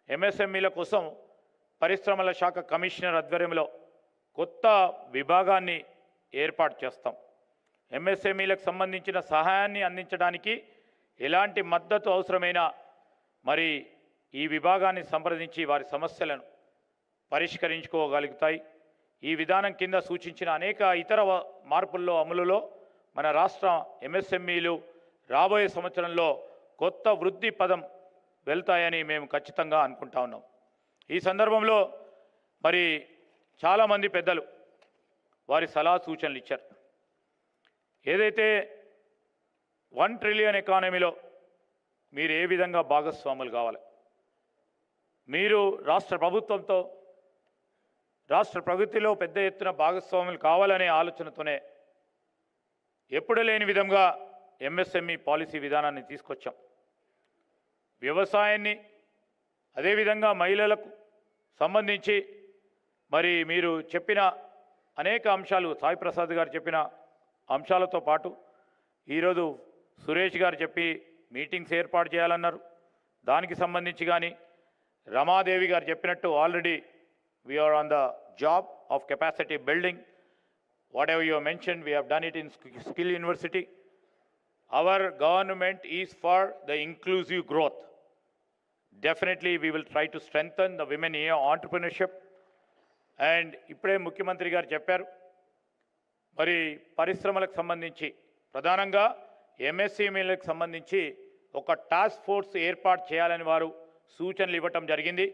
ఎంఎస్ఎంఈల కోసం పరిశ్రమల శాఖ కమిషనర్ ఆధ్వర్యంలో కొత్త విభాగాన్ని ఏర్పాటు చేస్తాం. ఎంఎస్ఎంఈలకు సంబంధించిన సహాయాన్ని అందించడానికి ఎలాంటి మద్దతు అవసరమైన మరి ఈ విభాగాన్ని సంప్రదించి వారి సమస్యలను పరిష్కరించుకోగలుగుతాయి. ఈ విధానం కింద సూచించిన అనేక ఇతర మార్పుల్లో అమలులో మన రాష్ట్ర ఎంఎస్ఎంఈలు రాబోయే సంవత్సరంలో కొత్త వృద్ధి పదం వెళ్తాయని మేము ఖచ్చితంగా అనుకుంటా ఉన్నాం. ఈ సందర్భంలో మరి చాలామంది పెద్దలు వారి సలహా సూచనలు ఇచ్చారు. ఏదైతే 1 ట్రిలియన్ ఎకానమీలో మీరు ఏ విధంగా భాగస్వాములు కావాలి, మీరు రాష్ట్ర ప్రభుత్వంతో రాష్ట్ర ప్రగతిలో పెద్ద ఎత్తున భాగస్వాములు కావాలనే ఆలోచనతోనే ఎప్పుడు లేని విధంగా ఎంఎస్ఎంఈ పాలసీ విధానాన్ని తీసుకొచ్చాం. వ్యవసాయాన్ని అదేవిధంగా మహిళలకు సంబంధించి మరి మీరు చెప్పిన అనేక అంశాలు, సాయి ప్రసాద్ గారు చెప్పిన అంశాలతో పాటు ఈరోజు సురేష్ గారు చెప్పి మీటింగ్స్ ఏర్పాటు చేయాలన్నారు. దానికి సంబంధించి కానీ రమాదేవి గారు చెప్పినట్టు already we are on the job of capacity building. Whatever you mention, we have done it in skill university. Our government is for the inclusive growth. Definitely we will try to strengthen the women entrepreneurship. And ఇప్పుడే ముఖ్యమంత్రి గారు చెప్పారు, మరి పరిశ్రమలకు సంబంధించి ప్రధానంగా ఎంఎస్ఎంఈలకు సంబంధించి ఒక టాస్క్ ఫోర్స్ ఏర్పాటు చేయాలని వారు సూచనలు ఇవ్వటం జరిగింది.